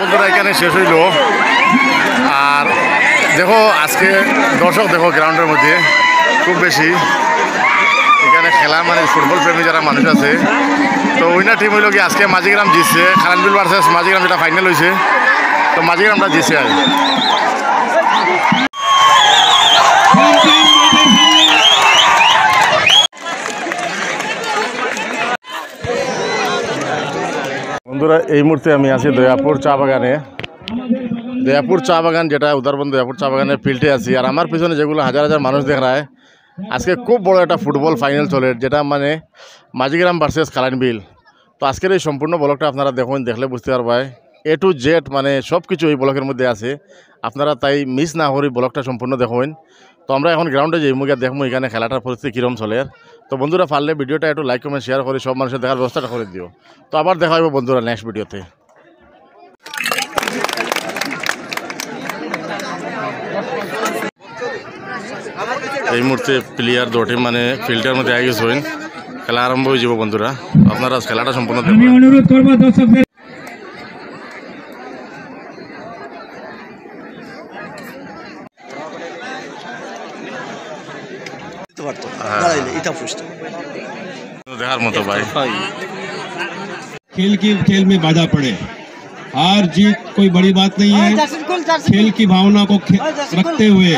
বন্ধুরা এখানে শেষ হইল। আর দেখো আজকে দর্শক দেখো গ্রাউন্ডের মধ্যে খুব বেশি। এখানে খেলা মানে ফুটবল প্রেমী যারা মানুষ আছে, তো উইনার টিম হইল কি আজকে মাঝিগ্রাম জিতছে। খালানবিল ভার্সেস মাঝিগ্রাম যেটা ফাইনাল হয়েছে, তো মাঝিগ্রামটা জিতছে। আর বন্ধুরা এই মুহূর্তে আমি আছি দয়াপুর চা বাগানে। দয়াপুর চা বাগান যেটা উদারবন দয়াপুর চা বাগানের ফিল্ডে আছি। আর আমার পিছনে যেগুলো হাজার হাজার মানুষ দেখায়, আজকে খুব বড় একটা ফুটবল ফাইনাল চলে, যেটা মানে মাঝিগ্রাম ভার্সেস খালানবিল। তো আজকের এই সম্পূর্ণ ব্লকটা আপনারা দেখুন, দেখলে বুঝতে পারবেন A to Z মানে সব কিছু এই ব্লকের মধ্যে আছে। আপনারা তাই মিস না করে ব্লকটা সম্পূর্ণ দেখুন। তো আমরা এখন গ্রাউন্ডে যাই, মুখে দেখবো এখানে খেলাটার পরিস্থিতি কীরকম চলে। তো বন্ধুরা পারলে ভিডিওটা একটু লাইক কমেন্ট শেয়ার করে সব মানুষের দেখার ব্যবস্থাটা করে দিও। তো আবার দেখা হবে বন্ধুরা নেক্সট ভিডিওতে। এই মুহূর্তে প্লেয়ার দুটি মানে ফিল্ডের মধ্যে আগে গেছেন, খেলা আরম্ভ হয়ে যাব বন্ধুরা। আপনারা খেলাটা সম্পূর্ণ দেখবেন। অনুরোধ করব দর্শকদের দেখার মতো ভাই। खेल में बाधा पड़े, हार जीत कोई बड़ी बात नहीं है। खेल की भावना को रखते हुए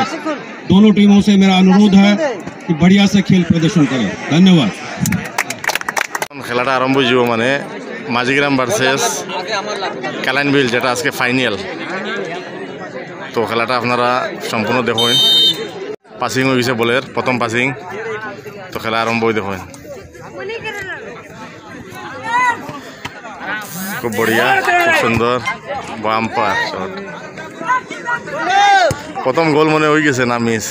दोनों टीमों से मेरा अनुरोध है कि बढ़िया से खेल प्रदर्शन करें। धन्यवाद। খেলাটা আরম্ভ হয়ে যাব মানে মাঝিগ্রাম ভার্সেস খালানবিল, যেটা আজকে ফাইনাল। তো খেলাটা আপনারা সম্পূর্ণ দেখুন। পাসিং হয়ে গেছে বলের প্রথম পাসিং। তো খেলা আরম্ভ হয়ে দেখুন, খুব বড়িয়া, খুব সুন্দর বাম্পার শট। প্রথম গোল মনে হয়ে গেছে না মিস।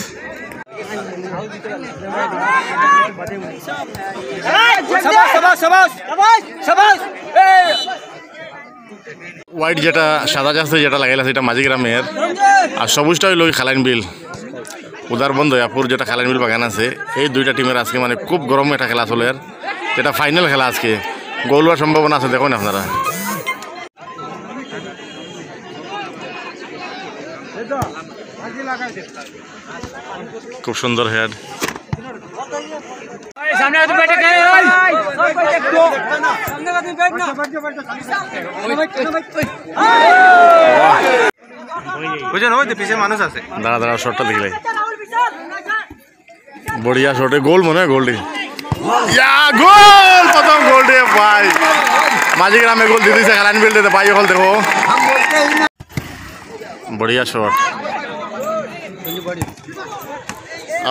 হোয়াইট যেটা সাদা জাস্তে যেটা লাগাইল আছে এটা মাঝিগ্রামের, আর সবুজটা হইল খালানবিল উদারবন দয়াপুর যেটা খালানবিল বাগান আছে। এই দুইটা টিমের আজকে মানে খুব গরম একটা খেলা চলে, যেটা ফাইনাল খেলা। আজকে গোল হওয়ার সম্ভাবনা আছে, দেখুন আপনারা। খুব সুন্দর হেড। দাঁড়া দাঁড়া শটটা দেখলে বড়িয়া শটে গোল মনে হয়। গোল গোল প্রথম গোল দিয়ে ভাই মাঝিগ্রামে গোল দিয়ে দিয়েছে খালানবিল দিতে ভাই। গোল দেখো बढ़िया शॉट।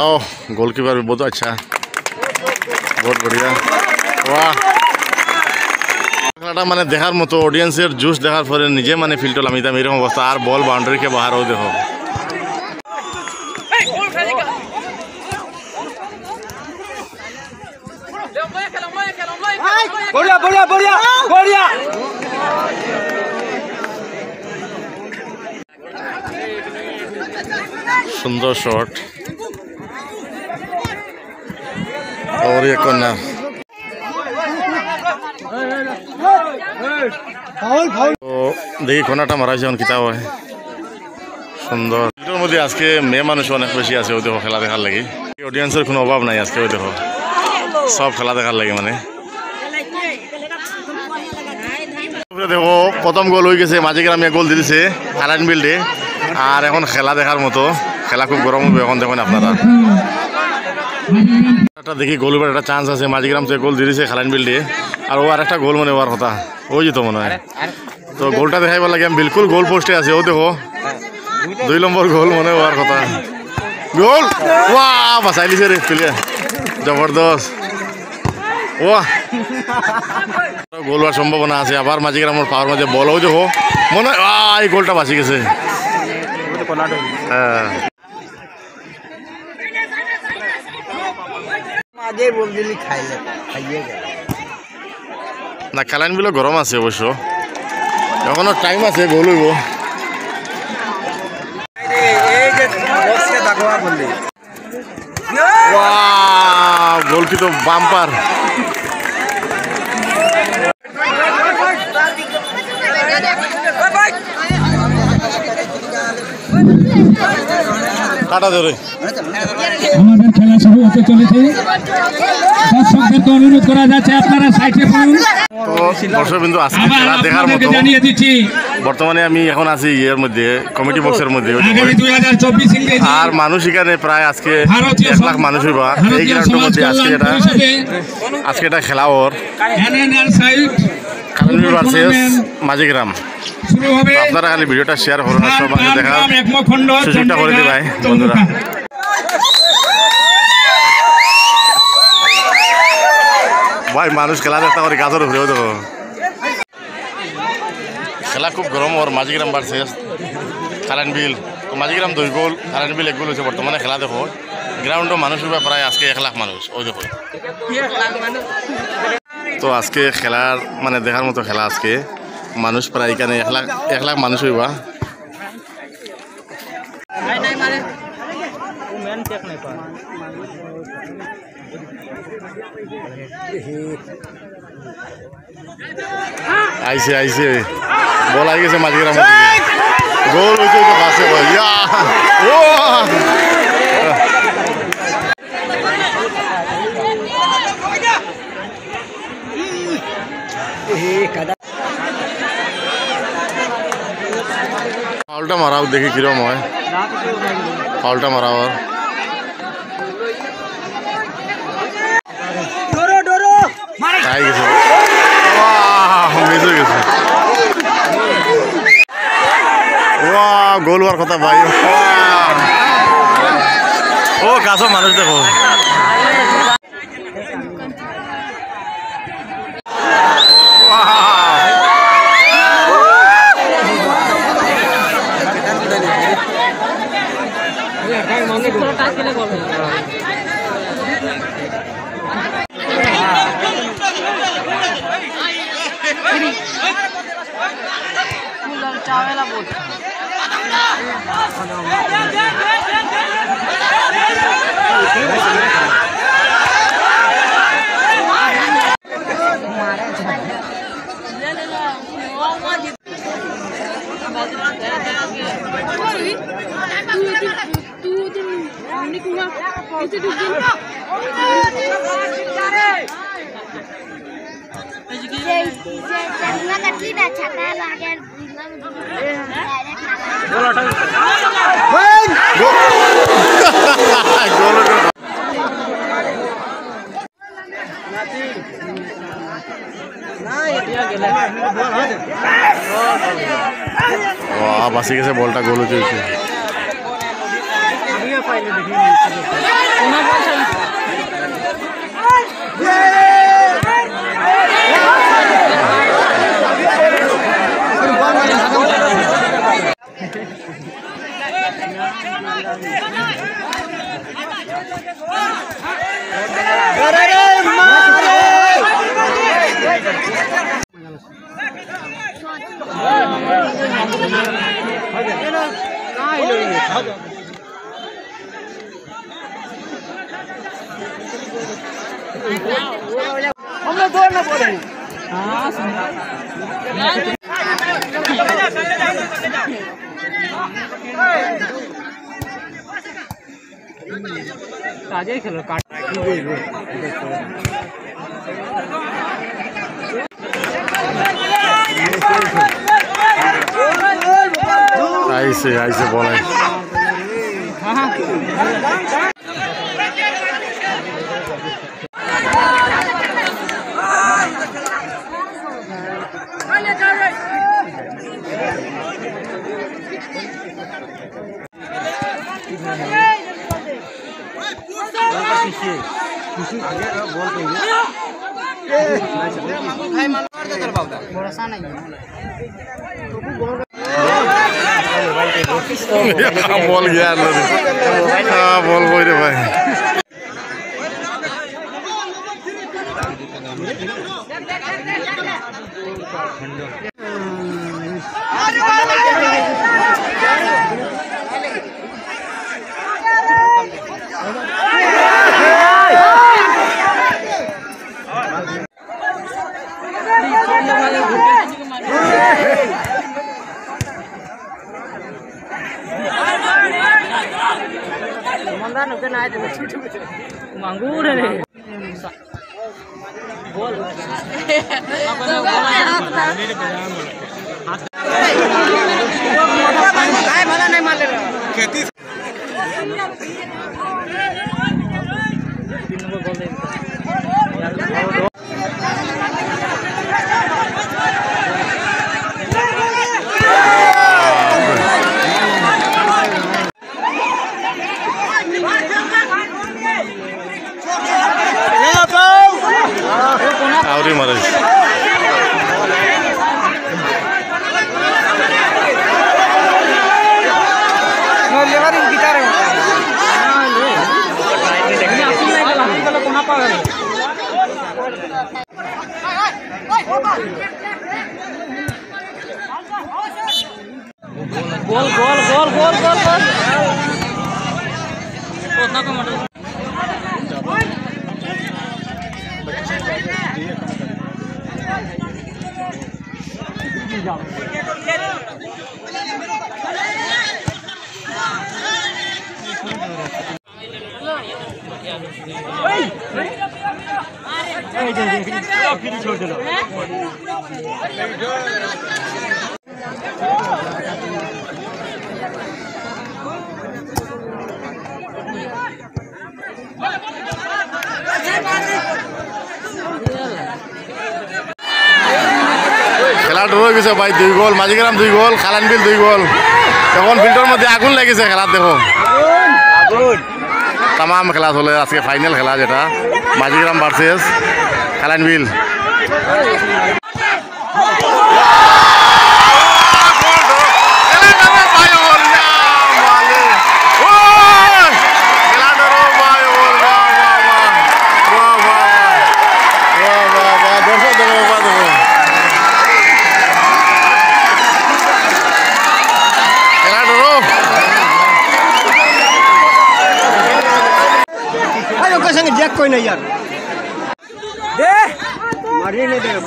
ओह गोलकीपर भी बहुत अच्छा, बहुत बढ़िया। वाह খেলাটা মানে দেখার মতো, অডিয়েন্সের জুস দেখার পরে নিজে মানে ফিল্ডে নামিতাম এরকম অবস্থা। আর বল বাউন্ডারি কে বাহার দেখো। बढ़िया बढ़िया बढ़िया बढ़िया। सुंदर शॉट और ये कॉर्नर। তো দেখি কর্নারটা মারা হয়েছে কিতা হয়। সুন্দর এটার মধ্যে আজকে মেয়ে মানুষ অনেক বেশি আছে। ওই দেখো খেলা দেখার লাগে, অডিয়েন্সের কোনো অভাব নাই আজকে। ওই দেখো সব খেলা দেখার লাগে মানে। দেখো প্রথম গোল হয়ে গেছে, মাঝিগ্রামে গোল দিয়ে দিছে খালানবিল। আর এখন খেলা দেখার মতো, খেলা খুব গরম হবে এখন দেখুন আপনারা। দেখি গোল একটা চান্স আছে, মাঝিগ্রাম থেকে গোল দিয়ে দিছে খালানবিল। আর ও আর একটা গোল মনে হওয়ার কথা, ওই যেত মনে হয়। তো গোলটা দেখাইব লাগে, আমি বিলকুল গোল পোস্টে আছে। ও দেখো 2 নম্বর গোল মনে হওয়ার কথা। গোল ওয়াহ বাঁচাই লিছে রে প্লেয়ার, জবরদস্ত। ওয়াহ গোল হওয়ার সম্ভাবনা আছে। আবার মাঝিগ্রামের পাওয়ার মাঝে বল ও দেখো মনে হয় এই গোলটা বাঁচি গেছে। হ্যাঁ না খালানবিল গরম আছে অবশ্য, এখনো টাইম আছে, গোল হইব। গোল কি তো বাম্পার। কাটা ধরে আমাদের খেলা শুরু হতে চলেছে দর্শকদেরকে অনুরোধ করা যাচ্ছে আপনারা সাইডে পড়ুন তো দর্শকবিন্দু আজকে আবার খেলা দেখার আপনাদেরকে মতো জানিয়ে দিচ্ছি বর্তমানে আমি এখন আছি ইয়ের মধ্যে কমিটি বক্সের মধ্যে আগামী 2024 ইংরেজি আর মানুষ এখানে প্রায় আজকে ভারতীয় 1 লাখ মানুষ হইবা এই গ্রাউন্ডের মধ্যে আজকে এটা খেলা ওর এনএনআর সাইড কারণবীর ভার্সেস মাঝিগ্রাম শুরু হবে আপনারা খালি ভিডিওটা শেয়ার করুন আর সবাইকে দেখার একমখণ্ড সুযোগটা করে দিবাই বন্ধুরা ভাই মানুষ খেলা দেখতে পারে গাছের উপরেও দেখো খেলা খুব গরম ওর মাঝিগ্রাম ভার্সেস কারেন্টবিল তো মাঝিগ্রাম 2 গোল কারেন্টবিল 1 গোল হয়েছে বর্তমানে খেলা দেখো গ্রাউন্ডও মানুষ হইবা প্রায় আজকে 1 লাখ মানুষ ওই দেখো তো আজকে খেলার মানে দেখার মতো খেলা আজকে মানুষ প্রায় এখানে 1 লাখ মানুষ হইবা আইসে আইসে বল আই গেছে মাঝিগ্রাম গোল হয়েছে তো পাশে ইয়া ও ফাউলটা মারাও দেখি কিরম হয় ফাউলটা মারাও তাই গেছে মিস হয়ে গেছে গোল হওয়ার কথা ভাই ও গাছও মানুষ দেখো বাসি গেছে বলটা গোল হয়েছে हमने दौड़ ना पड़े ताजे खेलो काट ऐसे बोला बोल गया हाँ बोल बोल रे भाई मांगूर है बोल भला नहीं मान ले खेती आवरी मारे गोल गोल गोल गोल गोल गोल उतना कम छोड़ दो খেলা ড্র হয়ে গেছে ভাই 2 গোল মাঝিগ্রাম 2 গোল খালানবিল 2 গোল এখন ফিল্ডের মধ্যে আগুন লেগেছে খেলা দেখো আগুন तमाम খেলা চলে আজকে ফাইনাল খেলা যেটা মাঝিগ্রাম ভার্সেস খালানবিল कोई नहीं यार दे मारी नहीं देगा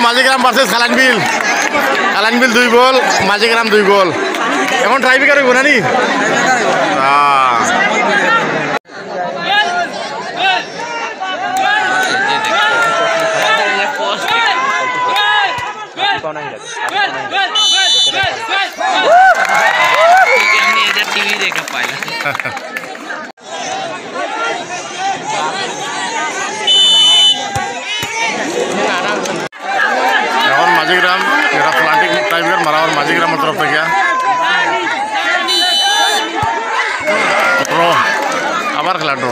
মাঝিগ্রাম ভার্সেস খালানবিল খালানবিল 2 গোল মাঝিগ্রাম 2 গোল এখন ট্রাইব্রেকার হইব না নি टीवी देखा पाइला মাঝিগ্রাম এটা প্লান্টিং টাইপের মারা আর মাঝিগ্রামের তরফ থেকে ড্র আবার খেলা ড্র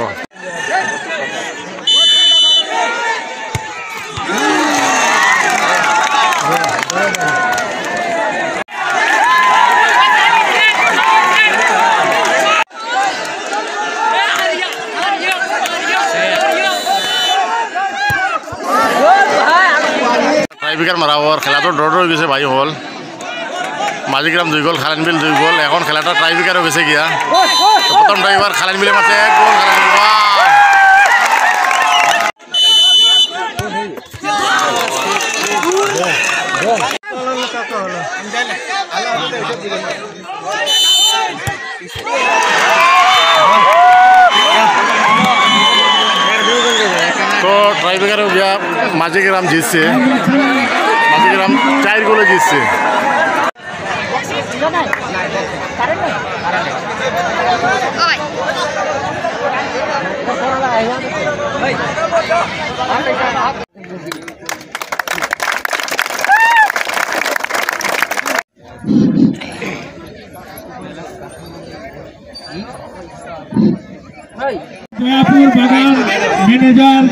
টাইব্রেকার মারা ওর খেলা তো ড্র হয়ে গেছে ভাই হল মাঝিগ্রাম 2 গোল খালানবিল 2 গোল এখন খেলাটা টাইব্রেকার হয়ে গেছে গিয়া প্রথম ড্রাইভার খালানবিলে মারছে 1 গোল তো টাইব্রেকার হয়ে গিয়া মাঝিগ্রাম জিতছে মাঝিগ্রাম 4 গোলে জিতছে জয়পুর বাগান ম্যানেজার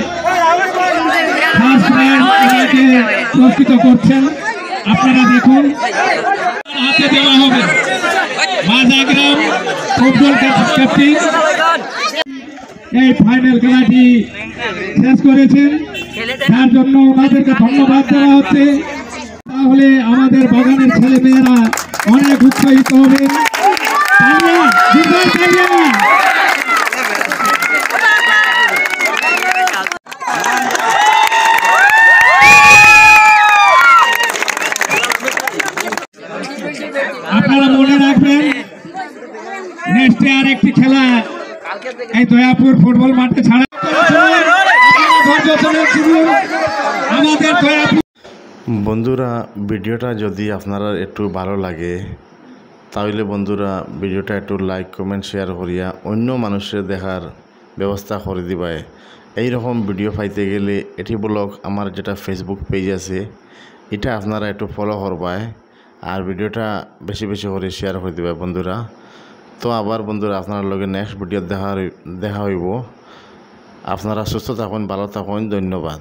প্রস্তুত করছেন আপনারা দেখুন হাতে দেওয়া হবে মাজাগ্রাম ফুটবল ক্যাপ্টেন এই ফাইনাল খেলাটি শেষ করেছেন, তার জন্য ওনাদেরকে ধন্যবাদ দেওয়া হচ্ছে। তাহলে আমাদের বাগানের ছেলে মেয়েরা অনেক উৎসাহিত হবেন। আপনারা মনে রাখবেন নেক্সটে আর একটি খেলা এই দয়াপুর ফুটবল মাঠে ছাড়া আমাদের দয়াপুর। বন্ধুরা, ভিডিওটা যদি আপনারা একটু ভালো লাগে তাহলে বন্ধুরা ভিডিওটা একটু লাইক কমেন্ট শেয়ার করিয়া অন্য মানুষের দেখার ব্যবস্থা করে দিবাই। এইরকম ভিডিও পাইতে গেলে এটি ব্লগ আমার যেটা ফেসবুক পেজ আছে এটা আপনারা একটু ফলো করবায় আর ভিডিওটা বেশি বেশি করে শেয়ার করে দিবা বন্ধুরা। তো আবার বন্ধুরা আপনার লগে নেক্সট ভিডিও দেখা হইব। আপনারা সুস্থ থাকুন, ভালো থাকুন, ধন্যবাদ।